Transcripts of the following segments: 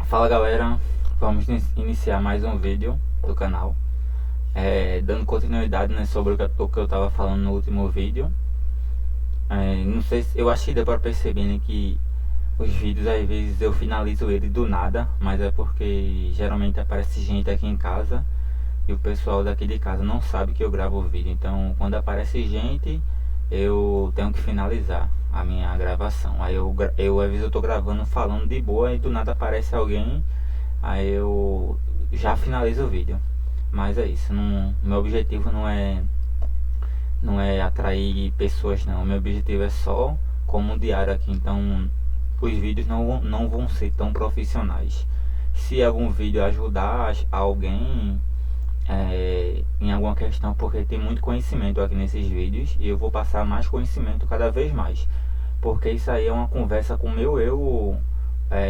Fala galera, vamos iniciar mais um vídeo do canal, dando continuidade, né, sobre o que eu estava falando no último vídeo. Não sei se, eu acho que deu para perceber, né, que os vídeos às vezes eu finalizo ele do nada, mas é porque geralmente aparece gente aqui em casa e o pessoal daqui de casa não sabe que eu gravo o vídeo. Então quando aparece gente eu tenho que finalizar a minha gravação. Aí eu às vezes eu tô gravando falando de boa e do nada aparece alguém, aí eu já finalizo o vídeo. Mas é isso, meu objetivo não é atrair pessoas não. Meu objetivo é só como um diário aqui, então os vídeos não vão ser tão profissionais. Se algum vídeo ajudar alguém em alguma questão, porque tem muito conhecimento aqui nesses vídeos e eu vou passar mais conhecimento cada vez mais, porque isso aí é uma conversa com o meu eu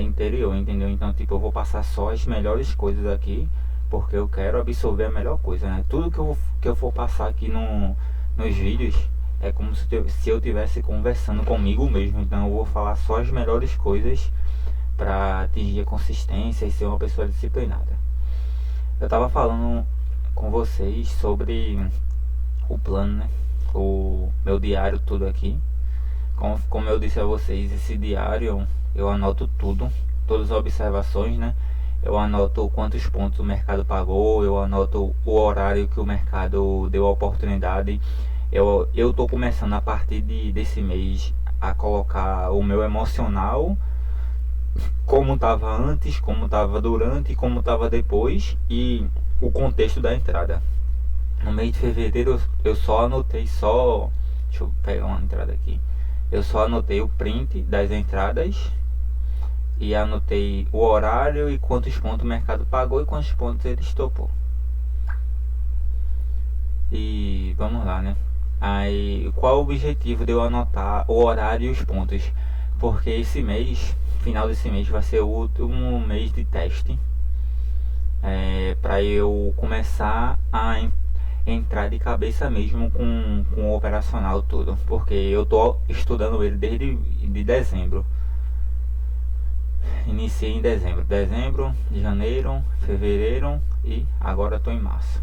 interior, entendeu? Então tipo, eu vou passar só as melhores coisas aqui, porque eu quero absorver a melhor coisa, né? Tudo que eu for passar aqui nos vídeos é como se eu estivesse conversando comigo mesmo. Então eu vou falar só as melhores coisas para atingir a consistência e ser uma pessoa disciplinada. Eu tava falando com vocês sobre o plano, né? O meu diário, tudo aqui. Como eu disse a vocês, esse diário eu anoto tudo, todas as observações, né? Eu anoto quantos pontos o mercado pagou, eu anoto o horário que o mercado deu a oportunidade. Eu tô começando a partir desse mês a colocar o meu emocional, como estava antes, como estava durante e como estava depois, e o contexto da entrada. No mês de fevereiro eu só anotei deixa eu pegar uma entrada aqui. Eu só anotei o print das entradas e anotei o horário e quantos pontos o mercado pagou e quantos pontos ele estopou. E vamos lá, né? Aí, qual o objetivo de eu anotar o horário e os pontos? Porque esse mês, final desse mês, vai ser o último mês de teste, para eu começar a entrar de cabeça mesmo com o operacional todo, porque eu tô estudando ele desde de dezembro. Iniciei em dezembro, janeiro, fevereiro e agora estou em março.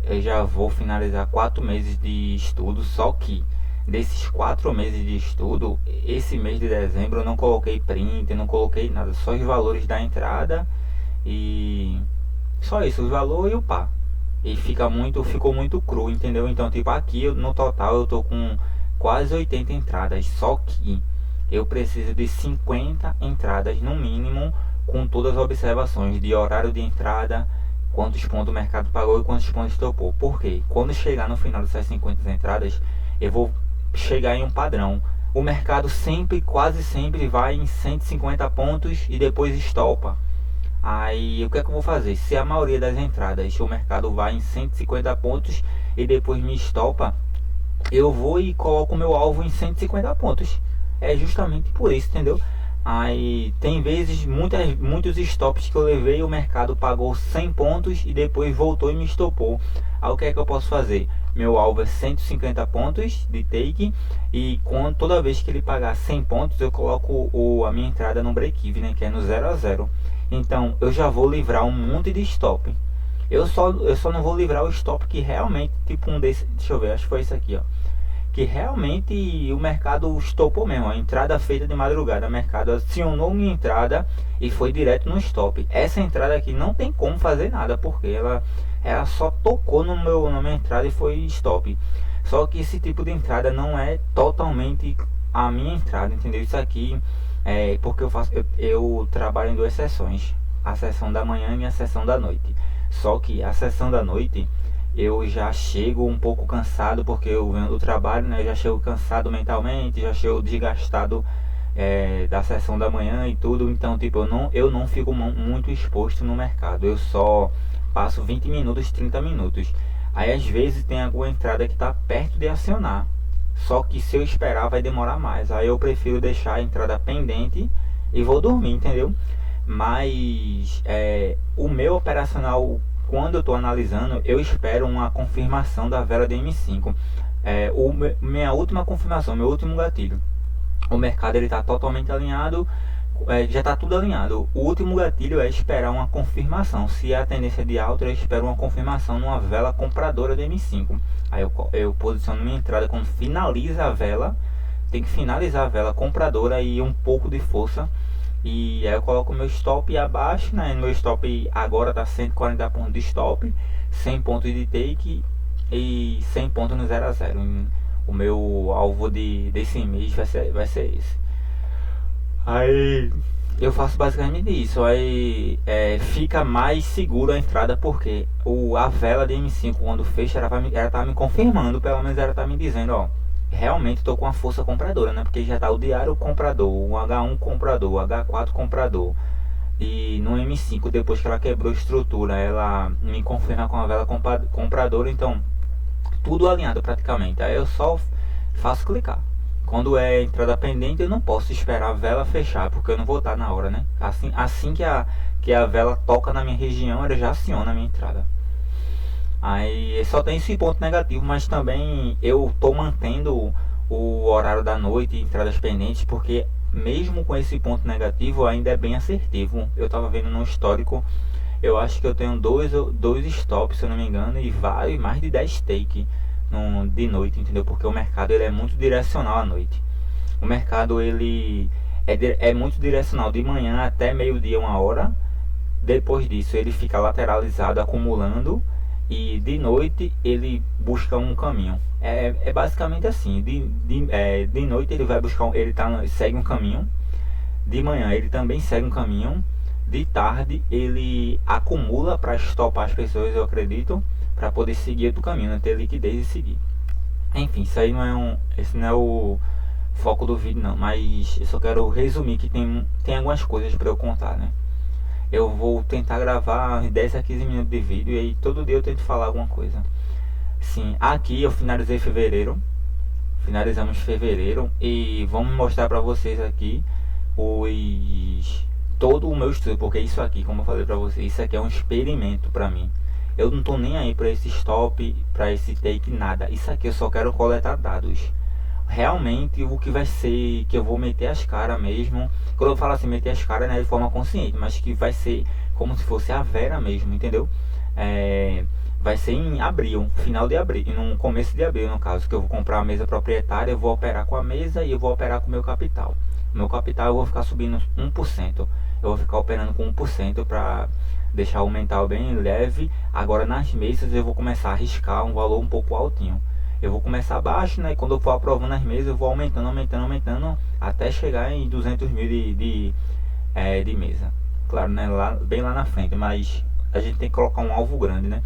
Eu já vou finalizar 4 meses de estudo, só que desses 4 meses de estudo, esse mês de dezembro eu não coloquei print, não coloquei nada, só os valores da entrada e só isso, os valores e o pá. E ficou muito cru, entendeu? Então tipo, aqui no total eu tô com quase 80 entradas, só que eu preciso de 50 entradas no mínimo, com todas as observações de horário de entrada, quantos pontos o mercado pagou e quantos pontos estopou. Porque quando chegar no final dessas 50 entradas, eu vou chegar em um padrão. O mercado quase sempre vai em 150 pontos e depois estopa. Aí o que é que eu vou fazer? Se a maioria das entradas o mercado vai em 150 pontos e depois me estopa, eu vou e coloco o meu alvo em 150 pontos. É justamente por isso, entendeu? Aí tem vezes, muitos stops que eu levei, o mercado pagou 100 pontos e depois voltou e me estopou. Aí o que é que eu posso fazer? Meu alvo é 150 pontos de take, e toda vez que ele pagar 100 pontos eu coloco a minha entrada no break-even, né, que é no 0 a 0. Então eu já vou livrar um monte de stop. Eu só não vou livrar o stop que realmente, tipo um desse, deixa eu ver, acho que foi esse aqui, ó, que realmente o mercado estopou mesmo, a entrada feita de madrugada, o mercado acionou minha entrada e foi direto no stop. Essa entrada aqui não tem como fazer nada, porque ela só tocou na minha entrada e foi stop. Só que esse tipo de entrada não é totalmente a minha entrada, entendeu? Isso aqui é porque eu trabalho em duas sessões, a sessão da manhã e a sessão da noite. Só que a sessão da noite eu já chego um pouco cansado, porque eu venho do trabalho, né? Eu já chego cansado mentalmente, já chego desgastado da sessão da manhã e tudo. Então tipo, eu não fico muito exposto no mercado, eu só passo 20 minutos, 30 minutos. Aí às vezes tem alguma entrada que está perto de acionar, só que se eu esperar vai demorar mais, aí eu prefiro deixar a entrada pendente e vou dormir, entendeu? Mas o meu operacional, quando eu estou analisando, eu espero uma confirmação da vela de M5. Minha última confirmação, meu último gatilho, o mercado ele está totalmente alinhado já está tudo alinhado. O último gatilho é esperar uma confirmação. Se a tendência é de alta, eu espero uma confirmação numa vela compradora de M5. Aí eu posiciono minha entrada quando finaliza a vela. Tem que finalizar a vela compradora e um pouco de força. E aí eu coloco meu stop abaixo, né? Meu stop agora está 140 pontos de stop, 100 pontos de take e 100 pontos no 0 a 0. O meu alvo desse mês vai ser esse. Aí eu faço basicamente isso. Aí fica mais seguro a entrada, porque a vela de M5 quando fecha, ela tá me confirmando, pelo menos ela tá me dizendo, ó, realmente estou com a força compradora, né? Porque já tá o diário comprador, o H1 comprador, o H4 comprador. E no M5, depois que ela quebrou a estrutura, ela me confirma com a vela compradora. Então tudo alinhado praticamente. Aí eu só faço clicar. Quando é entrada pendente, eu não posso esperar a vela fechar, porque eu não vou estar na hora, né? Assim que a vela toca na minha região, ela já aciona a minha entrada. Aí só tem esse ponto negativo, mas também eu tô mantendo o horário da noite, entradas pendentes, porque mesmo com esse ponto negativo, ainda é bem assertivo. Eu tava vendo no histórico, eu acho que eu tenho dois stops, se eu não me engano, e mais de 10 take de noite, entendeu? Porque o mercado ele é muito direcional à noite. O mercado ele é muito direcional de manhã até meio-dia, 1 hora. Depois disso ele fica lateralizado, acumulando, e de noite ele busca um caminho. É basicamente assim. De noite ele vai buscar, segue um caminho. De manhã ele também segue um caminho. De tarde ele acumula para estopar as pessoas, eu acredito, para poder seguir outro caminho, né? Ter liquidez e seguir. Enfim, esse não é o foco do vídeo não, mas eu só quero resumir que tem algumas coisas para eu contar, né? Eu vou tentar gravar 10 a 15 minutos de vídeo e aí todo dia eu tento falar alguma coisa. Sim, aqui eu finalizei fevereiro. Finalizamos fevereiro e vamos mostrar para vocês aqui todo o meu estudo, porque isso aqui, como eu falei para vocês, isso aqui é um experimento para mim. Eu não tô nem aí para esse stop, para esse take, nada. Isso aqui eu só quero coletar dados. Realmente o que vai ser, que eu vou meter as caras mesmo. Quando eu falo assim, meter as caras, né, de forma consciente, mas que vai ser como se fosse a Vera mesmo, entendeu? Vai ser em abril, final de abril, no começo de abril no caso, que eu vou comprar a mesa proprietária, eu vou operar com a mesa e eu vou operar com o meu capital. Meu capital eu vou ficar subindo 1%. Eu vou ficar operando com 1% para deixar o mental bem leve. Agora nas mesas eu vou começar a arriscar um valor um pouco altinho. Eu vou começar baixo, né? E quando eu for aprovando as mesas, eu vou aumentando, até chegar em 200 mil de mesa. Claro, né? Bem lá na frente, mas a gente tem que colocar um alvo grande, né?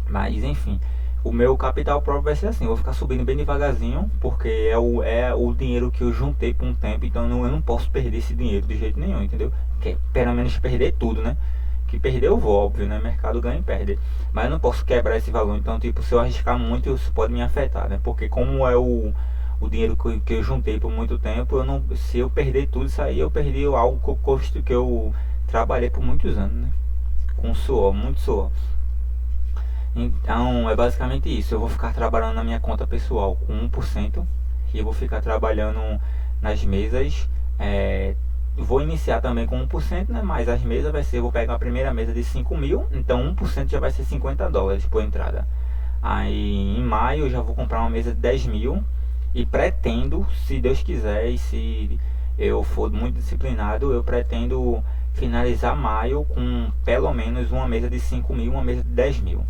Mas enfim, o meu capital próprio vai ser assim. Eu vou ficar subindo bem devagarzinho, porque é o dinheiro que eu juntei por um tempo. Então eu não posso perder esse dinheiro de jeito nenhum, entendeu? Que pelo menos perder tudo, né? Que perder eu vou, óbvio, né? Mercado ganha e perde. Mas eu não posso quebrar esse valor. Então, tipo, se eu arriscar muito, isso pode me afetar, né? Porque como é o dinheiro que eu juntei por muito tempo, se eu perder tudo isso aí, eu perdi algo que eu trabalhei por muitos anos, né? Com suor, muito suor. Então, é basicamente isso. Eu vou ficar trabalhando na minha conta pessoal com 1%. E eu vou ficar trabalhando nas mesas, vou iniciar também com 1%, né? Mas as mesas vai ser, eu vou pegar a primeira mesa de 5 mil, então 1% já vai ser 50 dólares por entrada. Aí em maio eu já vou comprar uma mesa de 10 mil e pretendo, se Deus quiser e se eu for muito disciplinado, eu pretendo finalizar maio com pelo menos uma mesa de 5 mil, uma mesa de 10 mil.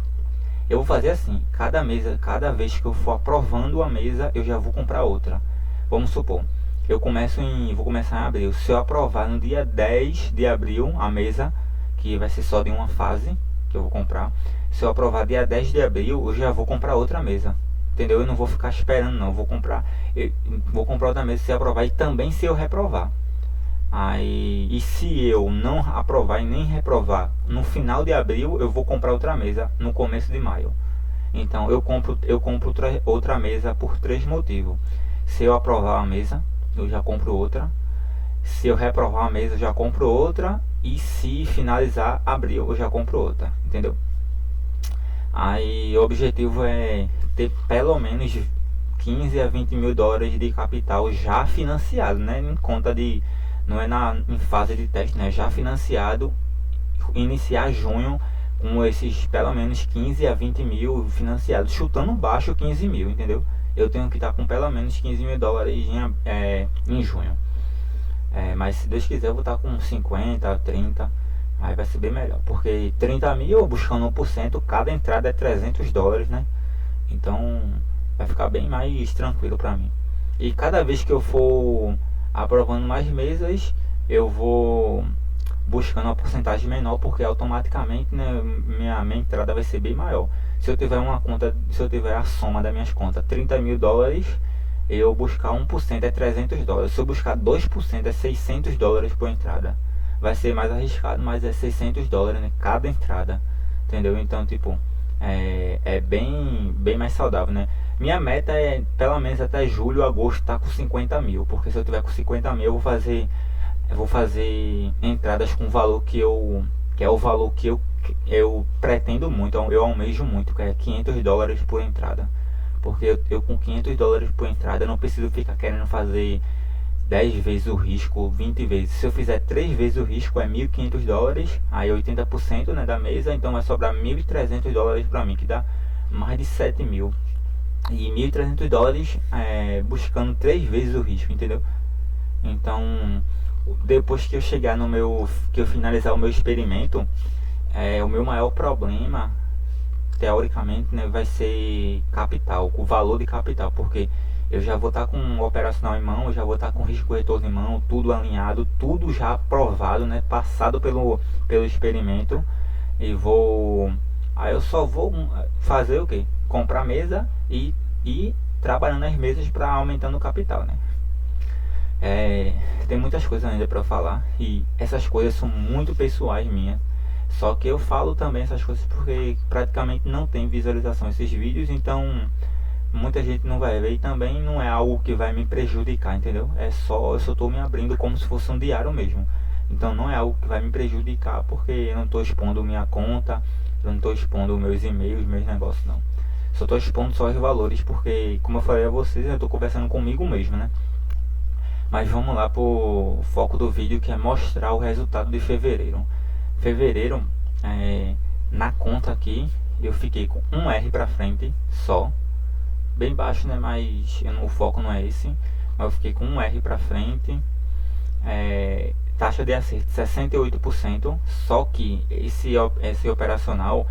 Eu vou fazer assim, cada vez que eu for aprovando a mesa, eu já vou comprar outra. Vamos supor, vou começar em abril. Se eu aprovar no dia 10 de abril a mesa, que vai ser só de uma fase que eu vou comprar. Se eu aprovar dia 10 de abril, eu já vou comprar outra mesa. Entendeu? Eu não vou ficar esperando não, vou comprar outra mesa se aprovar e também se eu reprovar. E se eu não aprovar e nem reprovar no final de abril, eu vou comprar outra mesa no começo de maio. Então eu compro outra mesa por 3 motivos. Se eu aprovar a mesa, eu já compro outra. Se eu reprovar a mesa, eu já compro outra. E se finalizar abril, eu já compro outra. Entendeu? Aí o objetivo é ter pelo menos 15 a 20 mil dólares de capital já financiado, né? Em conta não é em fase de teste, né? Já financiado, iniciar junho com esses pelo menos 15 a 20 mil financiados, chutando baixo 15 mil, entendeu? Eu tenho que estar com pelo menos 15 mil dólares em junho. Mas se Deus quiser eu vou estar com 50, 30, aí vai ser bem melhor, porque 30 mil buscando 1%, cada entrada é 300 dólares, né? Então vai ficar bem mais tranquilo para mim. E cada vez que eu for aprovando mais mesas, eu vou buscando uma porcentagem menor, porque automaticamente, né, minha entrada vai ser bem maior. Se eu tiver uma conta, se eu tiver a soma das minhas contas 30 mil dólares, eu buscar 1% é 300 dólares. Se eu buscar 2% é 600 dólares por entrada. Vai ser mais arriscado, mas é 600 dólares, né, cada entrada, entendeu? Então, tipo, é bem mais saudável, né? Minha meta é pelo menos até julho, agosto tá com 50 mil, porque se eu tiver com 50 mil eu vou fazer entradas com o valor que é o valor que eu pretendo muito, eu almejo muito, que é 500 dólares por entrada, porque eu com 500 dólares por entrada eu não preciso ficar querendo fazer 10 vezes o risco, 20 vezes. Se eu fizer 3 vezes o risco é 1.500 dólares, aí 80%, né, da mesa, então vai sobrar 1.300 dólares para mim, que dá mais de 7 mil. E 1.300 dólares buscando 3 vezes o risco, entendeu? Então, depois que eu chegar que eu finalizar o meu experimento, o meu maior problema, teoricamente, né, vai ser capital, o valor de capital, porque eu já vou estar com o operacional em mão, eu já vou estar com o risco corretor em mão, tudo alinhado, tudo já aprovado, né, passado pelo experimento, e aí eu só vou fazer o que? Comprar mesa e trabalhando as mesas para aumentando o capital, né? Tem muitas coisas ainda para falar, e essas coisas são muito pessoais minhas. Só que eu falo também essas coisas porque praticamente não tem visualização esses vídeos, então muita gente não vai ver, e também não é algo que vai me prejudicar, entendeu? Eu só estou me abrindo como se fosse um diário mesmo. Então não é algo que vai me prejudicar, porque eu não estou expondo minha conta, eu não estou expondo meus e-mails, meus negócios, não. Só estou expondo só os valores, porque, como eu falei a vocês, eu estou conversando comigo mesmo, né? Mas vamos lá pro foco do vídeo, que é mostrar o resultado de fevereiro. Fevereiro, na conta aqui, eu fiquei com um R pra frente só. Bem baixo, né? Mas o foco não é esse. Mas eu fiquei com um R pra frente. Taxa de acerto 68%. Só que esse operacional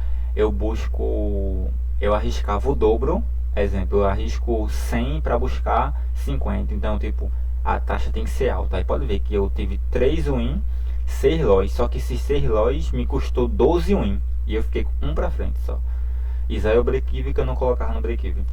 eu arriscava o dobro. Exemplo, eu arrisco 100 para buscar 50. Então, tipo, a taxa tem que ser alta. Aí pode ver que eu tive 3 win, 6 loss. Só que esses 6 loss me custou 12 win. E eu fiquei com um pra frente só. Isso aí é o break-even que eu não colocava no break-even.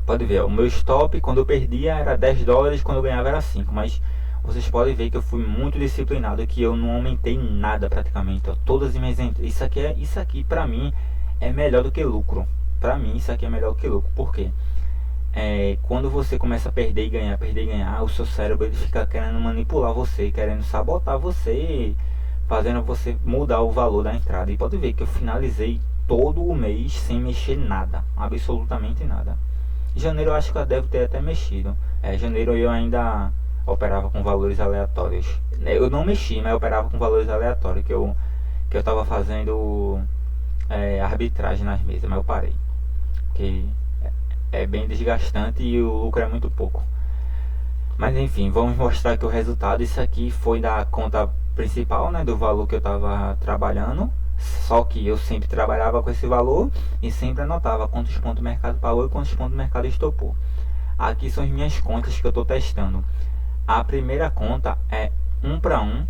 Pode ver, o meu stop quando eu perdia era 10 dólares, quando eu ganhava era 5. Mas vocês podem ver que eu fui muito disciplinado, que eu não aumentei nada praticamente. Ó, todas as minhas isso aqui pra mim é melhor do que lucro. Pra mim isso aqui é melhor do que lucro. Por quê? Quando você começa a perder e ganhar, o seu cérebro ele fica querendo manipular você, querendo sabotar você, fazendo você mudar o valor da entrada. E pode ver que eu finalizei todo o mês sem mexer nada, absolutamente nada. Em janeiro eu acho que eu devo ter até mexido. Janeiro eu ainda operava com valores aleatórios. Eu não mexi, mas eu operava com valores aleatórios, que eu tava fazendo arbitragem nas mesas, mas eu parei. Porque é bem desgastante e o lucro é muito pouco. Mas enfim, vamos mostrar aqui o resultado. Isso aqui foi da conta principal, né, do valor que eu estava trabalhando. Só que eu sempre trabalhava com esse valor e sempre anotava quantos pontos o mercado pagou e quantos pontos o mercado estopou. Aqui são as minhas contas que eu estou testando. A primeira conta é 1 para 1,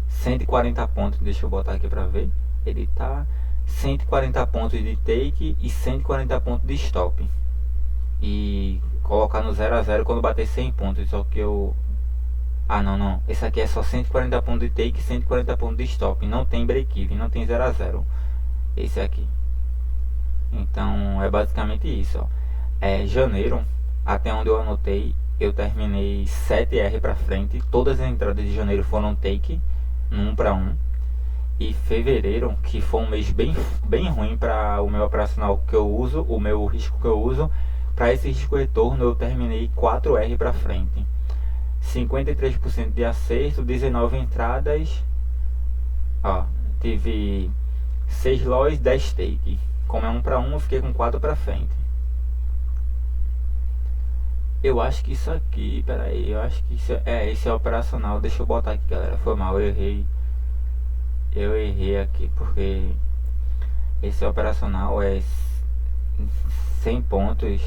140 pontos. Deixa eu botar aqui para ver. Ele tá 140 pontos de take e 140 pontos de stop. E colocar no 0 a 0 quando bater 100 pontos. Só que eu... não. Esse aqui é só 140 pontos de take e 140 pontos de stop. Não tem break-even, não tem 0 a 0. Esse aqui. Então é basicamente isso, ó. Janeiro, até onde eu anotei, eu terminei 7R para frente. Todas as entradas de janeiro foram take, 1 para 1. E fevereiro, que foi um mês bem ruim para o meu operacional que eu uso, o meu risco que eu uso, para esse risco retorno eu terminei 4R para frente. 53% de acerto, 19 entradas. Ó, tive 6 loss, 10 take. Como é 1 para 1, eu fiquei com 4 para frente. Eu acho que isso aqui, peraí, eu acho que esse é operacional. Deixa eu botar aqui, galera, foi mal, eu errei aqui, porque esse operacional é 100 pontos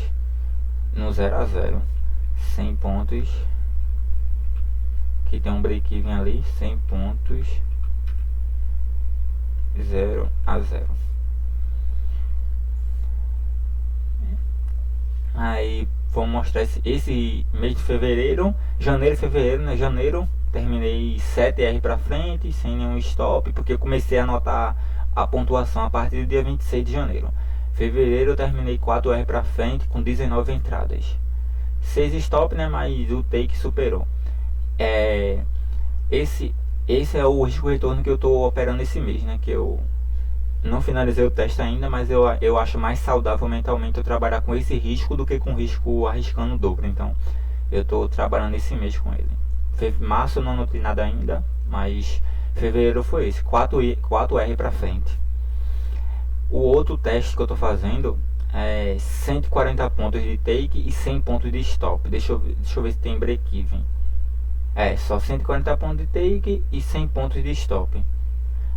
no 0 a 0, 100 pontos, que tem um break-even ali, 100 pontos, 0 a 0. Aí vamos mostrar esse mês de fevereiro, janeiro e fevereiro, né? Janeiro terminei 7R para frente, sem nenhum stop, porque eu comecei a anotar a pontuação a partir do dia 26 de janeiro. Fevereiro eu terminei 4R para frente com 19 entradas. 6 stop, né? Mas o take superou. Esse é o risco retorno que eu estou operando esse mês, né? Que eu não finalizei o teste ainda, mas eu acho mais saudável mentalmente eu trabalhar com esse risco do que com risco arriscando o dobro. Então eu estou trabalhando esse mês com ele. Março eu não anotei nada ainda, mas fevereiro foi esse, 4R para frente. O outro teste que eu estou fazendo é 140 pontos de take e 100 pontos de stop. Deixa eu ver se tem break-even. Só 140 pontos de take e 100 pontos de stop.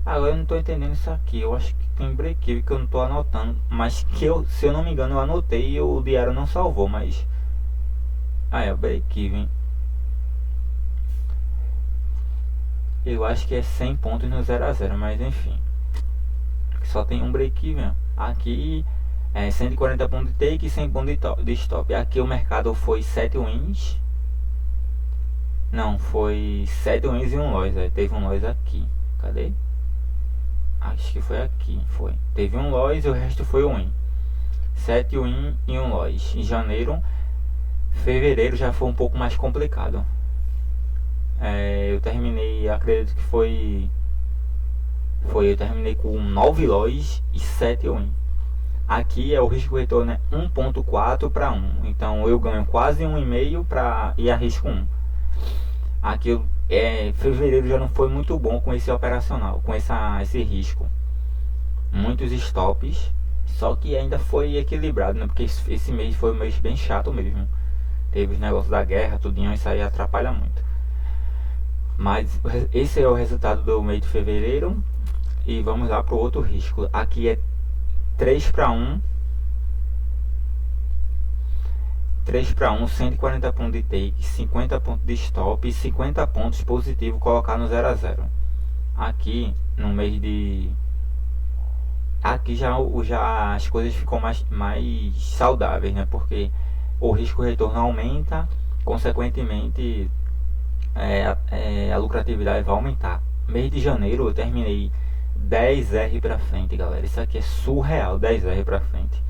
Agora eu não estou entendendo isso aqui. Eu acho que tem break-even que eu não estou anotando, mas que se eu não me engano eu anotei e o diário não salvou, mas o break-even eu acho que é 100 pontos no 0 a 0, mas enfim, só tem um break-even. Aqui 140 pontos de take e 100 pontos de stop. Aqui o mercado foi 7 wins. Não, foi 7 wins e um loss. Teve um loss aqui. Cadê? Acho que foi aqui. Teve um loss e o resto foi win. 7 win e um loss. Em janeiro, fevereiro já foi um pouco mais complicado. Eu terminei, acredito que eu terminei com 9 loss e 7 win. Aqui o risco retorno é 1.4 para 1. Então eu ganho quase 1,5 e arrisco 1. Aqui fevereiro já não foi muito bom com esse operacional, com esse risco. Muitos stops, só que ainda foi equilibrado, né? Porque esse mês foi um mês bem chato mesmo. Teve os negócios da guerra, tudinho, isso aí atrapalha muito. Mas esse é o resultado do mês de fevereiro. E vamos lá para o outro risco. Aqui é 3 para 1. 3 para 1, 140 pontos de take, 50 pontos de stop e 50 pontos positivo colocar no 0 a 0. Aqui no mês de... Aqui já as coisas ficam mais saudáveis, né? Porque o risco retorno aumenta, consequentemente a lucratividade vai aumentar. Mês de janeiro eu terminei 10R para frente, galera. Isso aqui é surreal, 10R para frente.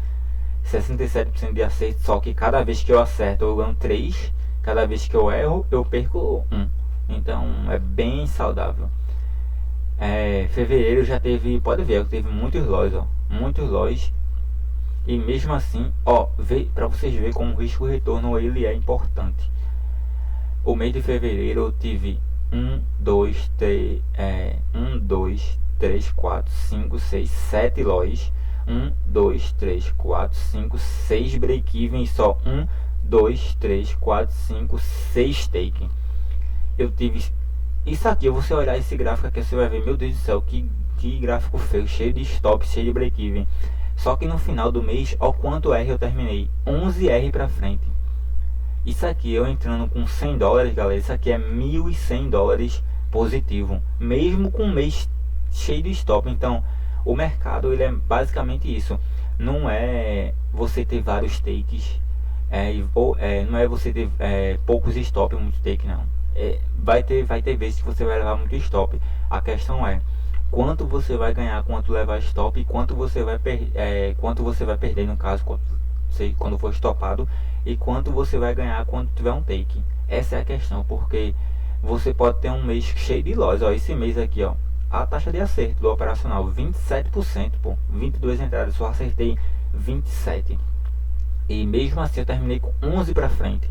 67% de acerto, só que cada vez que eu acerto eu ganho 3, cada vez que eu erro eu perco 1. Então é bem saudável. Fevereiro já teve, pode ver, teve muitos loss, muitos loss. E mesmo assim, para vocês verem como o risco retorno ele é importante. O mês de fevereiro eu tive 1, 2, 3, 4, 5, 6, 7 loss. 1, 2, 3, 4, 5, 6 break-even e só 1, 2, 3, 4, 5, 6 take. Eu tive isso aqui. Você olhar esse gráfico aqui, você vai ver, meu Deus do céu, que gráfico feio, cheio de stop, cheio de break-even. Só que no final do mês, olha quanto R eu terminei, 11R para frente. Isso aqui eu entrando com $100, galera, isso aqui é $1.100 positivo, mesmo com um mês cheio de stop. Então o mercado ele é basicamente isso. Não é você ter vários takes, não é você ter poucos stop e muito take, não. Vai ter vezes que você vai levar muito stop. A questão é quanto você vai ganhar quanto levar stop e quanto você vai perder, no caso, quando for stopado, e quanto você vai ganhar quando tiver um take. Essa é a questão, porque você pode ter um mês cheio de loss. Esse mês aqui, a taxa de acerto do operacional 27%, 22 entradas, só acertei 27. E mesmo assim eu terminei com 11 para frente.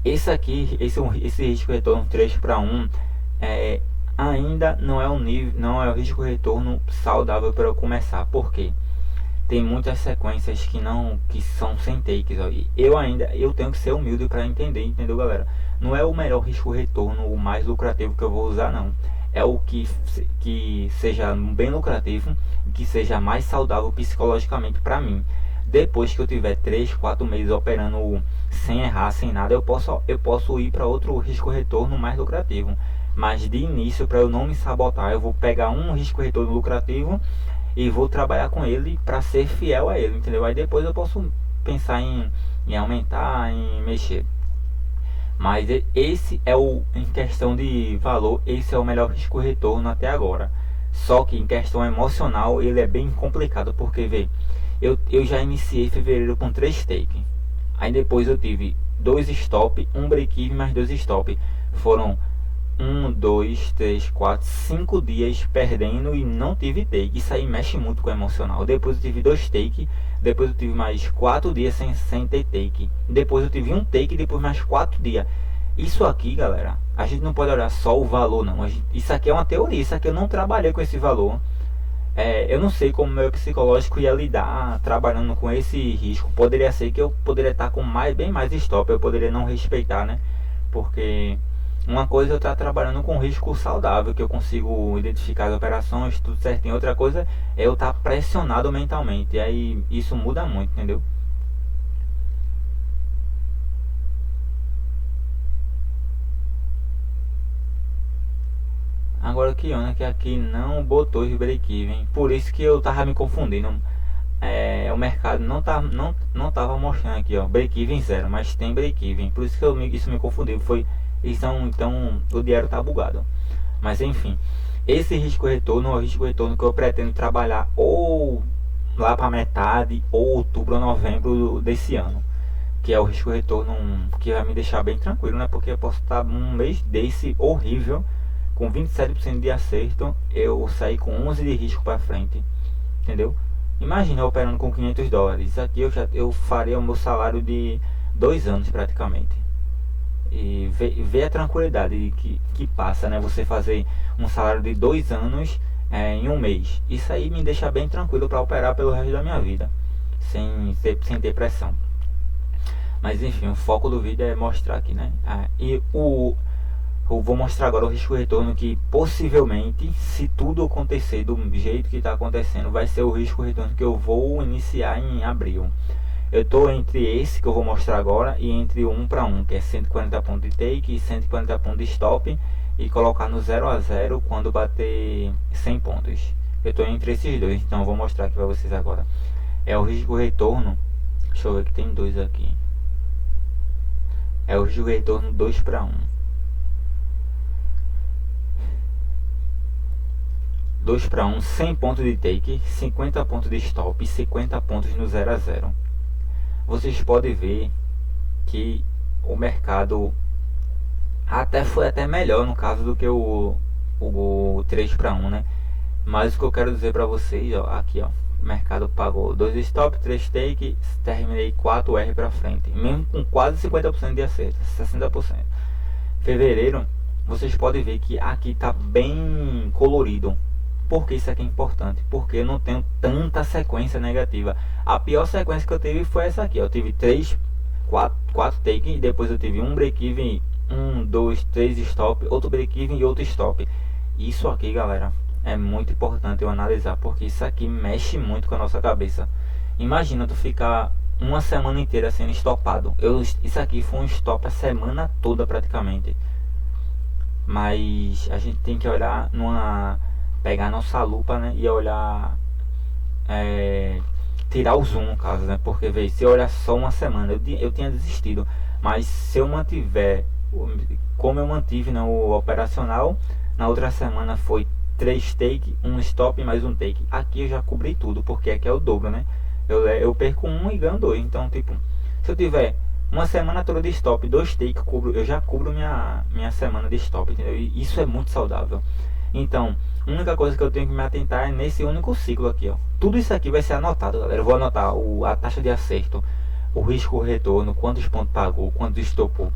Esse risco retorno 3 para 1 é, ainda não é o nível, não é o risco retorno saudável para eu começar. Por quê? Tem muitas sequências que são sem takes, ó. E eu tenho que ser humilde para entender, entendeu, galera? Não é o melhor risco retorno, o mais lucrativo que eu vou usar, não. É o que seja bem lucrativo e que seja mais saudável psicologicamente para mim. Depois que eu tiver 3, 4 meses operando sem errar, sem nada, eu posso ir para outro risco retorno mais lucrativo. Mas de início, para eu não me sabotar, eu vou pegar um risco retorno lucrativo e vou trabalhar com ele para ser fiel a ele, entendeu? Aí depois eu posso pensar em aumentar, em mexer. Mas esse é em questão de valor, esse é o melhor risco retorno até agora. Só que em questão emocional ele é bem complicado, porque vê, eu já iniciei fevereiro com 3 take. Aí depois eu tive 2 stop, um break-even mais 2 stop. Foram 2, 3, 4, 5 dias perdendo e não tive take. Isso aí mexe muito com o emocional. Depois eu tive 2 take. Depois eu tive mais 4 dias sem ter take. Depois eu tive um take. Depois mais 4 dias. Isso aqui, galera, a gente não pode olhar só o valor, não. Isso aqui é uma teoria. Isso aqui eu não trabalhei com esse valor. Eu não sei como meu psicológico ia lidar trabalhando com esse risco. Poderia ser que eu poderia estar com bem mais stop. Eu poderia não respeitar, né? Porque uma coisa é eu estar trabalhando com risco saudável, que eu consigo identificar as operações, tudo certinho. Outra coisa é eu estar pressionado mentalmente. E aí isso muda muito, entendeu? Agora o que Kiona que aqui não botou os break-even. Por isso que eu tava me confundindo. O mercado não tava mostrando aqui, ó, break-even zero, mas tem break-even. Por isso que isso me confundiu. Então o diário tá bugado. Mas enfim, esse risco retorno é o risco retorno que eu pretendo trabalhar ou lá para metade ou outubro ou novembro desse ano, que é o risco retorno que vai me deixar bem tranquilo, né? Porque eu posso estar um mês desse horrível com 27% de acerto, eu saí com 11 de risco para frente, entendeu? Imagina eu operando com $500. Isso aqui eu faria o meu salário de 2 anos praticamente. E ver a tranquilidade que passa, né? Você fazer um salário de 2 anos em um mês. Isso aí me deixa bem tranquilo para operar pelo resto da minha vida, sem ter pressão. Mas enfim, o foco do vídeo é mostrar aqui, né? Eu vou mostrar agora o risco retorno que possivelmente, se tudo acontecer do jeito que está acontecendo, vai ser o risco retorno que eu vou iniciar em abril. Eu estou entre esse que eu vou mostrar agora e entre o 1 para 1, que é 140 pontos de take e 140 pontos de stop, e colocar no 0 a 0 quando bater 100 pontos. Eu estou entre esses dois, então eu vou mostrar aqui para vocês agora. É o risco retorno, deixa eu ver que tem dois aqui. É o risco retorno 2 para 1. 2 para 1, 100 pontos de take, 50 pontos de stop e 50 pontos no 0 a 0. Vocês podem ver que o mercado foi até melhor no caso do que o 3 para 1, né? Mas o que eu quero dizer para vocês, ó, aqui, ó, o mercado pagou 2 stop, 3 take, terminei 4R para frente, mesmo com quase 50% de acerto, 60%. Fevereiro, vocês podem ver que aqui tá bem colorido. Por que isso aqui é importante? Porque eu não tenho tanta sequência negativa. A pior sequência que eu tive foi essa aqui. Eu tive 4 take, e depois eu tive um break-even, 1, 2, 3 stop, outro break-even e outro stop. Isso aqui, galera, é muito importante eu analisar, porque isso aqui mexe muito com a nossa cabeça. Imagina tu ficar uma semana inteira sendo estopado. Isso aqui foi um stop a semana toda praticamente. Mas a gente tem que olhar pegar nossa lupa, né, e olhar, tirar o zoom no caso, né, porque veja, se eu olhar só uma semana eu tinha desistido, mas se eu mantiver como eu mantive no operacional, na outra semana foi 3 take, um stop mais um take. Aqui eu já cobri tudo, porque aqui é o dobro, né, eu perco um e ganho 2, então tipo, se eu tiver uma semana toda de stop, 2 take, eu já cubro minha semana de stop, entendeu? E isso é muito saudável. Então, a única coisa que eu tenho que me atentar é nesse único ciclo aqui, ó. Tudo isso aqui vai ser anotado, galera. Eu vou anotar a taxa de acerto, o risco retorno, quantos pontos pagou, quantos estopou.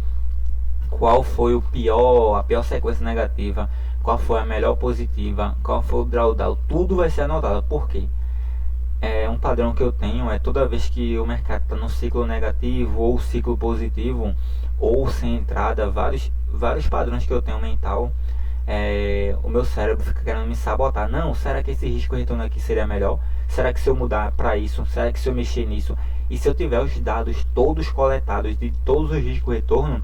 qual foi a pior sequência negativa, qual foi a melhor positiva, qual foi o drawdown, tudo vai ser anotado. Por quê? É um padrão que eu tenho, é toda vez que o mercado está no ciclo negativo ou ciclo positivo, ou sem entrada, vários padrões que eu tenho mental, o meu cérebro fica querendo me sabotar. Não, será que esse risco retorno aqui seria melhor? Será que se eu mudar para isso? Será que se eu mexer nisso? E se eu tiver os dados todos coletados de todos os riscos retorno,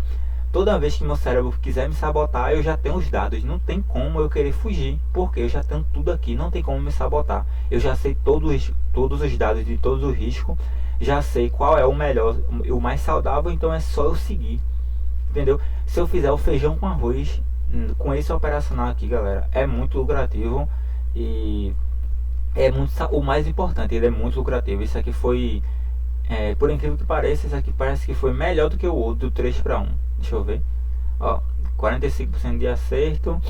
toda vez que meu cérebro quiser me sabotar, eu já tenho os dados. Não tem como eu querer fugir, porque eu já tenho tudo aqui. Não tem como me sabotar. Eu já sei todos os dados de todos os riscos. Já sei qual é o melhor, o mais saudável. Então é só eu seguir. Entendeu? Se eu fizer o feijão com arroz, com esse operacional aqui, galera, é muito lucrativo. E é muito, o mais importante, ele é muito lucrativo. Isso aqui foi, por incrível que pareça, isso aqui parece que foi melhor do que o outro do 3 para 1. Deixa eu ver. Ó, 45% de acerto.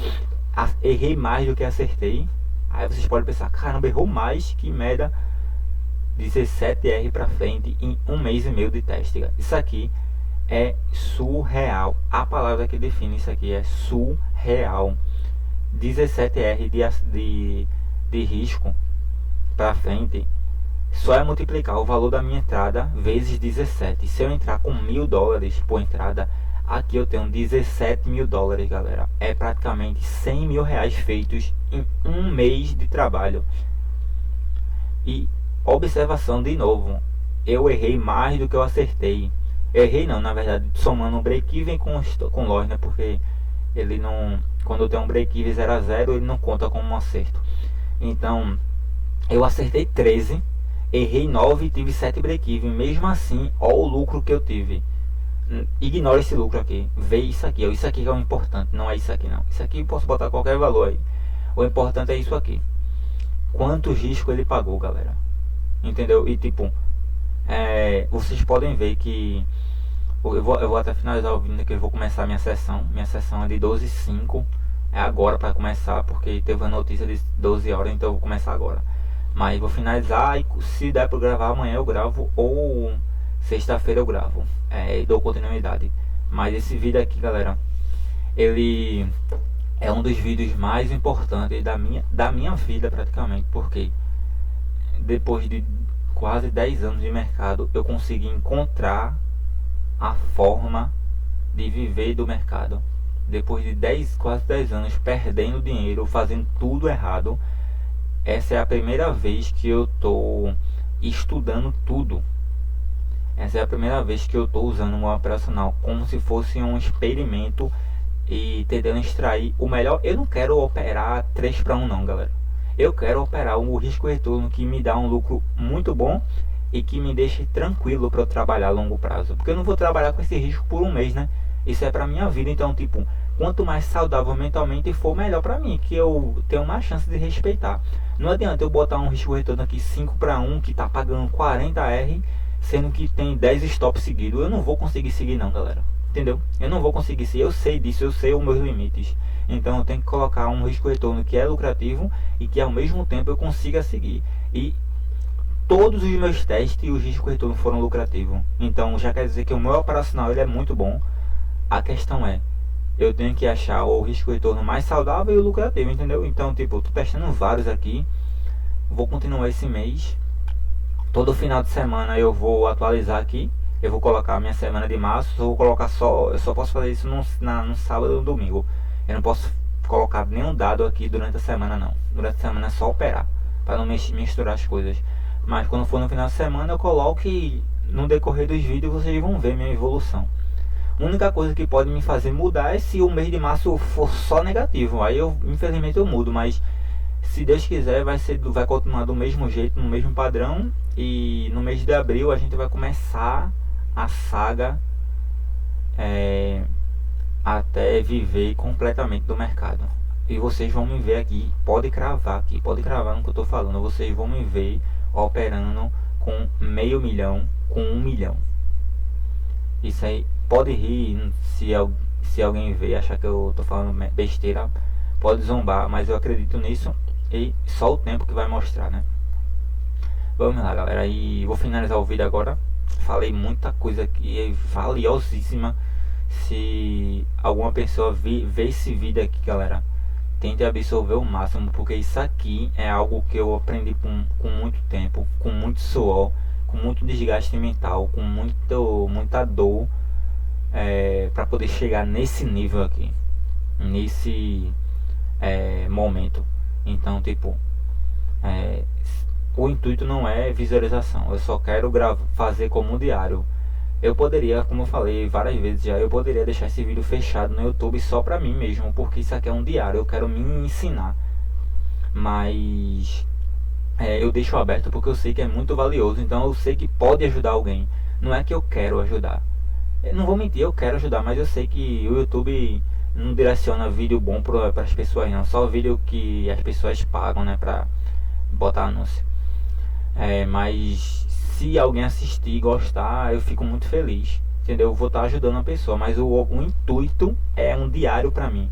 Errei mais do que acertei. Aí vocês podem pensar, caramba, errou mais, que merda. 17R para frente em um mês e meio de teste. Isso aqui é surreal. A palavra que define isso aqui é surreal. 17R de risco para frente só é multiplicar o valor da minha entrada vezes 17. Se eu entrar com $1.000 por entrada, aqui eu tenho 17 mil dólares, galera. É praticamente 100 mil reais feitos em um mês de trabalho. E observação de novo, eu errei mais do que eu acertei. Errei não, na verdade, somando um break-even com loss, né? Porque ele não, quando eu tenho um break-even 0 a 0, ele não conta como um acerto. Então, eu acertei 13, errei 9 e tive 7 break-even. Mesmo assim, olha o lucro que eu tive. Ignora esse lucro aqui, vê isso aqui, isso aqui que é o importante, não é isso aqui não. Isso aqui eu posso botar qualquer valor aí. O importante é isso aqui. Quanto risco ele pagou, galera. Entendeu? E tipo, vocês podem ver que eu vou até finalizar o vídeo que eu vou começar a minha sessão. Minha sessão é de 12h05. É agora para começar, porque teve a notícia de 12 horas, então eu vou começar agora. Mas vou finalizar e se der para gravar amanhã eu gravo, ou sexta-feira eu gravo, e dou continuidade. Mas esse vídeo aqui, galera, ele é um dos vídeos mais importantes da minha vida praticamente, porque depois de quase 10 anos de mercado, eu consegui encontrar a forma de viver do mercado. Depois de quase 10 anos perdendo dinheiro, fazendo tudo errado, essa é a primeira vez que eu estou estudando tudo. Essa é a primeira vez que eu estou usando um operacional como se fosse um experimento e tentando extrair o melhor. Eu não quero operar 3 para 1 não, galera. Eu quero operar um risco retorno que me dá um lucro muito bom e que me deixe tranquilo para eu trabalhar a longo prazo. Porque eu não vou trabalhar com esse risco por um mês, né? Isso é para minha vida. Então, tipo, quanto mais saudável mentalmente for, melhor para mim, que eu tenho mais chance de respeitar. Não adianta eu botar um risco retorno aqui 5 para 1 que tá pagando 40R, sendo que tem 10 stops seguidos. Eu não vou conseguir seguir não, galera. Entendeu? Eu não vou conseguir seguir. Eu sei disso, eu sei os meus limites. Então eu tenho que colocar um risco retorno que é lucrativo e que ao mesmo tempo eu consiga seguir. E todos os meus testes e os riscos retorno foram lucrativos. Então já quer dizer que o meu operacional ele é muito bom. A questão é, eu tenho que achar o risco retorno mais saudável e o lucrativo, entendeu? Então, tipo, eu tô testando vários aqui. Vou continuar esse mês. Todo final de semana eu vou atualizar aqui. Eu vou colocar a minha semana de março. Eu vou colocar eu só posso fazer isso no sábado ou no domingo. Eu não posso colocar nenhum dado aqui durante a semana não. Durante a semana é só operar, para não misturar as coisas. Mas quando for no final de semana eu coloco e no decorrer dos vídeos vocês vão ver minha evolução. A única coisa que pode me fazer mudar é se o mês de março for só negativo. Aí eu, infelizmente, eu mudo, mas se Deus quiser vai continuar do mesmo jeito, no mesmo padrão. E no mês de abril a gente vai começar a saga até viver completamente do mercado. E vocês vão me ver aqui, pode cravar no que eu tô falando. Vocês vão me ver operando com $500 mil, com 1 milhão. Isso aí, pode rir se alguém ver e achar que eu tô falando besteira, pode zombar, mas eu acredito nisso e só o tempo que vai mostrar, né? Vamos lá, galera, e vou finalizar o vídeo agora. Falei muita coisa aqui, valiosíssima. Se alguma pessoa vê esse vídeo aqui, galera, tente absorver o máximo, porque isso aqui é algo que eu aprendi com muito tempo, com muito suor, com muito desgaste mental, com muita dor, para poder chegar nesse nível aqui, nesse momento. Então, tipo, é, o intuito não é visualização, eu só quero fazer como um diário. Eu poderia, como eu falei várias vezes já, eu poderia deixar esse vídeo fechado no YouTube só pra mim mesmo, porque isso aqui é um diário, eu quero me ensinar. Mas eu deixo aberto porque eu sei que é muito valioso, então eu sei que pode ajudar alguém. Não é que eu quero ajudar. Eu não vou mentir, eu quero ajudar, mas eu sei que o YouTube não direciona vídeo bom para as pessoas não, só vídeo que as pessoas pagam, né, pra botar anúncio. Mas se alguém assistir e gostar, eu fico muito feliz, entendeu? Eu vou estar ajudando a pessoa, mas o intuito é um diário para mim,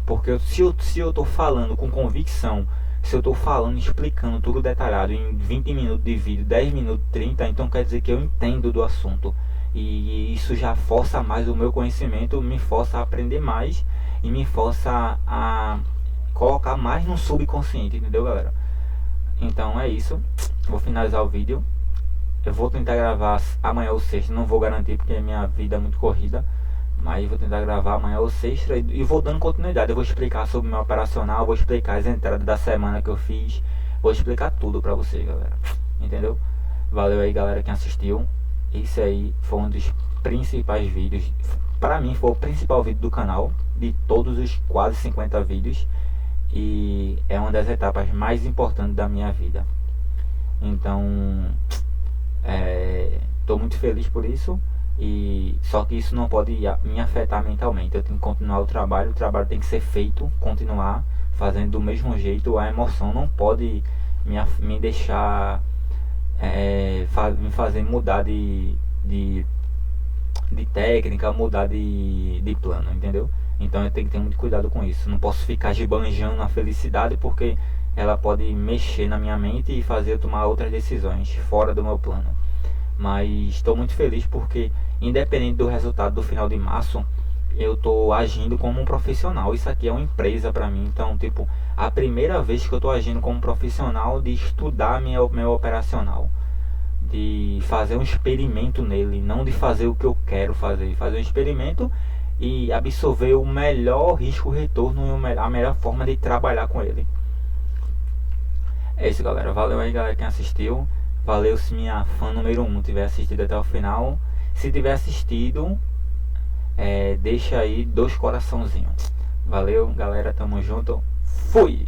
porque se eu tô falando com convicção, se eu tô falando, explicando tudo detalhado em 20 minutos de vídeo, 10 minutos, 30, então quer dizer que eu entendo do assunto, e isso já força mais o meu conhecimento, me força a aprender mais e me força a colocar mais no subconsciente, entendeu, galera? Então é isso, vou finalizar o vídeo. Eu vou tentar gravar amanhã ou sexta, não vou garantir porque minha vida é muito corrida, mas vou tentar gravar amanhã ou sexta e vou dando continuidade. Eu vou explicar sobre o meu operacional, vou explicar as entradas da semana que eu fiz, vou explicar tudo pra vocês, galera. Entendeu? Valeu aí, galera, quem assistiu. Esse aí foi um dos principais vídeos, pra mim foi o principal vídeo do canal, de todos os quase 50 vídeos, e é uma das etapas mais importantes da minha vida. Então estou muito feliz por isso, e só que isso não pode me afetar mentalmente. Eu tenho que continuar o trabalho tem que ser feito, continuar fazendo do mesmo jeito. A emoção não pode me deixar me fazer mudar de técnica, mudar de plano, entendeu? Então eu tenho que ter muito cuidado com isso. Não posso ficar esbanjando a felicidade, porque ela pode mexer na minha mente e fazer eu tomar outras decisões fora do meu plano. Mas estou muito feliz porque, independente do resultado do final de março, eu estou agindo como um profissional. Isso aqui é uma empresa para mim. Então, tipo, a primeira vez que eu estou agindo como profissional, de estudar meu operacional, de fazer um experimento nele, não de fazer o que eu quero fazer, fazer um experimento e absorver o melhor risco-retorno e a melhor forma de trabalhar com ele. É isso, galera. Valeu aí, galera, quem assistiu. Valeu se minha fã número 1 tiver assistido até o final. Se tiver assistido, deixa aí 2 coraçãozinhos. Valeu, galera. Tamo junto. Fui!